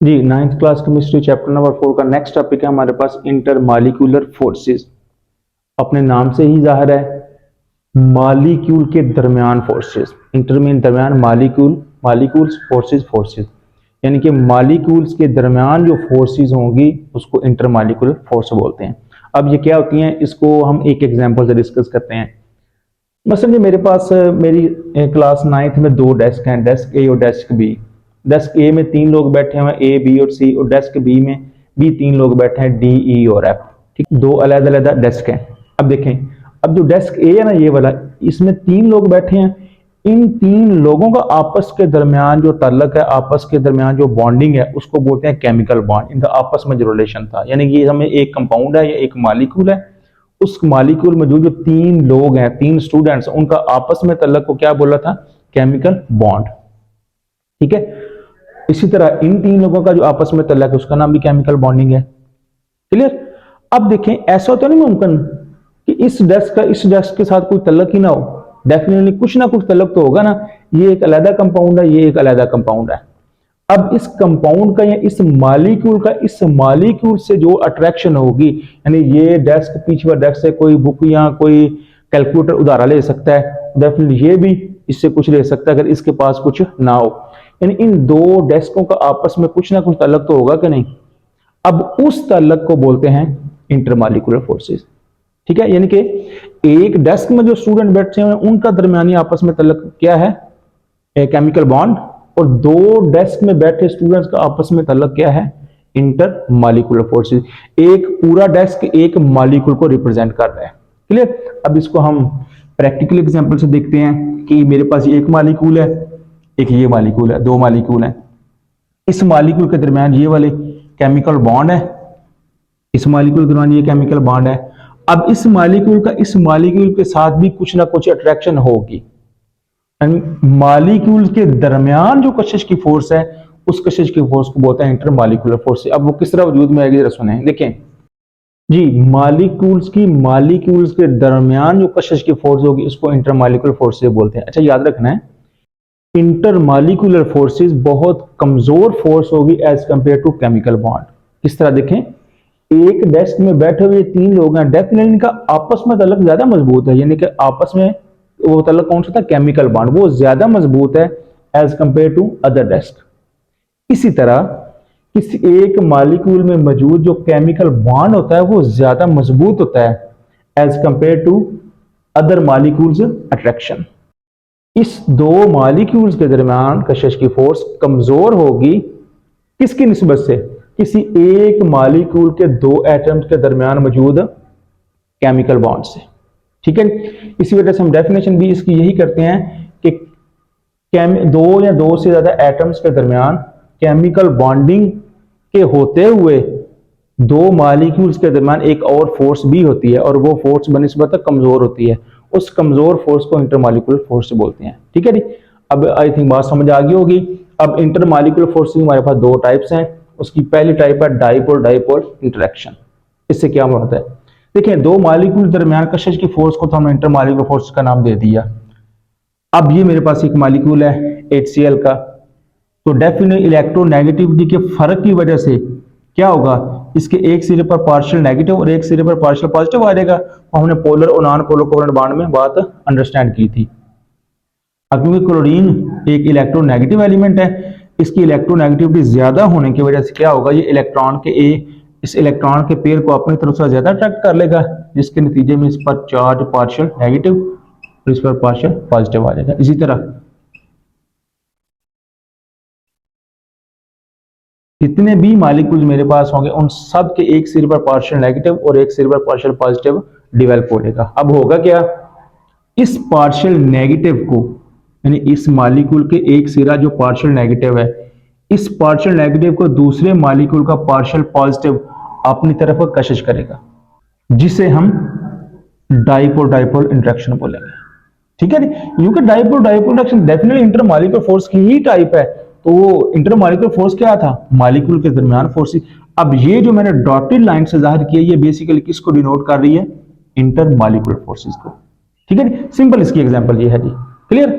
जी, 9th class chemistry chapter number 4 का next topic है हमारे पास इंटरमॉलिक्यूलर फोर्सेस। अपने नाम से ही जाहिर है मॉलिक्यूल के दरमियान फोर्सेस। इंटर में दरमियान, मॉलिक्यूल्स, फोर्सेस यानी कि मॉलिक्यूल्स के दरमियान जो फोर्सेस होंगी उसको इंटरमॉलिक्यूलर फोर्स बोलते हैं। अब ये क्या होती हैं, इसको हम एक एग्जांपल से डिस्कस करते हैं। मसलन जी, मेरे पास मेरी क्लास 9th में दो डेस्क हैं, डेस्क ए और डेस्क बी। डेस्क ए में 3 लोग बैठे हैं, ए बी और सी, और डेस्क बी में भी 3 लोग बैठे हैं, डी ई और एफ। ठीक, दो अलग अलग डेस्क हैं। अब देखें, अब जो डेस्क ए है ना, ये वाला, इसमें 3 लोग बैठे हैं। इन 3 लोगों का आपस के दरमियान जो ताल्लुक है, आपस के दरमियान जो बॉन्डिंग है, उसको बोलते हैं केमिकल बॉन्ड। इनका आपस में जो रिलेशन था, यानी कि हमें एक कंपाउंड है या एक मॉलिक्यूल है, उस मॉलिक्यूल में जो 3 लोग हैं, 3 स्टूडेंट्स, उनका आपस में ताल्लुक को क्या बोला था? Chemical bond. ठीक है, इसी तरह इन 3 लोगों का जो आपस में ताल्लुक है उसका नाम भी केमिकल बॉन्डिंग है। क्लियर? अब देखें, ऐसा तो नहीं मुमकिन कि इस डेस्क के साथ कोई ताल्लुक ही ना हो। डेफिनेटली कुछ ना कुछ ताल्लुक तो होगा ना। ये एक अलग कंपाउंड है, ये एक अलग कंपाउंड है। अब इस कंपाउंड का या इस मॉलिक्यूल से जो अट्रैक्शन होगी, यानी ये डेस्क पीछे वाले डेस्क से कोई बुक या कोई कैलकुलेटर उधारा ले सकता है, डेफिनेटली ये भी इससे कुछ ले सकता है अगर इसके पास कुछ ना हो। यानी इन दो डेस्कों का आपस में कुछ ना कुछ ताल्लुक तो होगा कि नहीं। अब उस ताल्लुक को बोलते हैं इंटरमॉलिक्यूलर फोर्सेस। ठीक है, यानी कि एक डेस्क में जो स्टूडेंट बैठे हैं उनका दरमियानी आपस में ताल्लुक क्या है? Chemical bond. और दो डेस्क में बैठे स्टूडेंट्स का आपस में ताल्लुक क्या है? Intermolecular forces. एक पूरा डेस्क एक मॉलिक्यूल को रिप्रेजेंट कर रहा है। क्लियर? अब इसको हम प्रैक्टिकल एग्जांपल से देखते हैं कि मेरे पास एक मॉलिक्यूल है, एक ये मॉलिक्यूल है, 2 मॉलिक्यूल हैं। इस मॉलिक्यूल के दरमियान ये वाले केमिकल बॉन्ड है, इस मॉलिक्यूल के दरमियान ये केमिकल बॉन्ड है। अब इस मॉलिक्यूल के साथ भी कुछ ना कुछ अट्रैक्शन होगी। मॉलिक्यूल के दरमियान जो कशिश की फोर्स है, उस कशिश की फोर्स को बोलते हैं इंटरमॉलिक्यूलर फोर्स। अब वो किस तरह वजूद में आएगी जरा सुने। देखें जी, मॉलिक्यूल्स के दरमियान जो कशिश की फोर्स होगी उसको इंटरमॉलिक्यूलर फोर्स से बोलते हैं। अच्छा, याद रखना है, इंटरमॉलिक्यूलर फोर्सेस बहुत कमजोर फोर्स होगी as compared to chemical bond. किस तरह? देखें, एक डेस्क में बैठे हुए 3 लोग हैं, डेफिनेटली इनका आपस में ताल्लुक ज्यादा मजबूत है, यानी कि आपस में वो ताल्लुक कौन सा था? Chemical bond. वो ज्यादा मजबूत है as compared to other desk. इसी तरह किसी एक मॉलिक्यूल में मौजूद जो केमिकल बॉन्ड होता है वो ज्यादा मजबूत होता है as compared to other molecules attraction. इस 2 मॉलिक्यूल्स के दरमियान कशिश की फोर्स कमजोर होगी किसकी निस्बत से? किसी एक मॉलिक्यूल के 2 एटम्स के दरमियान मौजूद केमिकल बॉन्ड से। ठीक है, इसी वजह से हम डेफिनेशन भी इसकी यही करते हैं कि 2 या 2 से ज्यादा एटम्स के दरमियान केमिकल बॉन्डिंग के होते हुए 2 मॉलिक्यूल्स के दरमियान एक और फोर्स भी होती है, और वो फोर्स बनिस्बत कमजोर होती है। उस कमजोर फोर्स को इंटरमॉलिक्यूलर फोर्स बोलते हैं। ठीक है जी, अब आई थिंक बात समझ आ गई होगी। अब इंटरमॉलिक्यूलर फोर्स हमारे पास 2 टाइप्स हैं। उसकी पहली टाइप है डाइपोल इंटरेक्शन। इससे क्या होता है? देखिए, 2 मॉलिक्यूल दरमियान कशिश की फोर्स को तो हमने इंटरमॉलिक्यूलर फोर्स का नाम दे दिया। अब ये मेरे पास एक मॉलिक्यूल है HCl का, तो डेफिनेटली इलेक्ट्रोनेगेटिविटी के फर्क की वजह से क्या होगा? इसके एक सिरे पर पार्शियल नेगेटिव और एक सिरे पर पार्शियल पॉजिटिव आ जाएगा। और हमने पोलर और नॉन पोलर कोवेलेंट बॉन्ड में बात अंडरस्टैंड की थी। अब क्योंकि क्लोरीन एक इलेक्ट्रोनेगेटिव एलिमेंट है, इसकी इलेक्ट्रोनेगेटिविटी ज्यादा होने की वजह से क्या होगा? ये इस इलेक्ट्रॉन के पेयर को अपनी तरफ से ज्यादा अट्रैक्ट कर लेगा, जिसके नतीजे में इस पर चार्ज पार्शियल नेगेटिव और इस पर पार्शियल पॉजिटिव आ जाएगा। इसी तरह जितने भी मॉलिक्यूल्स मेरे पास होंगे उन सब के एक सिरे पर पार्शियल नेगेटिव और एक सिरे पर पार्शियल पॉजिटिव डेवलप हो जाएगा। अब होगा क्या? इस पार्शियल नेगेटिव को, यानी इस मॉलिक्यूल के एक सिरा जो पार्शियल नेगेटिव है, इस पार्शियल नेगेटिव को दूसरे मॉलिक्यूल का पार्शियल पॉजिटिव अपनी तरफ कशिश करेगा, जिसे हम डाइपोल इंटरेक्शन बोलेंगे। ठीक है, क्योंकि dipole interaction definitely intermolecular force की ही टाइप है। तो वो इंटरमॉलिक्यूलर फोर्स क्या था? मॉलिक्यूल के दरमियान फोर्स। अब ये जो मैंने डॉटेड लाइन से जाहिर किया, ये बेसिकली किसको डिनोट कर रही है? इंटरमॉलिक्यूलर फोर्सेस को। ठीक है, सिंपल इसकी एग्जांपल ये है जी। क्लियर?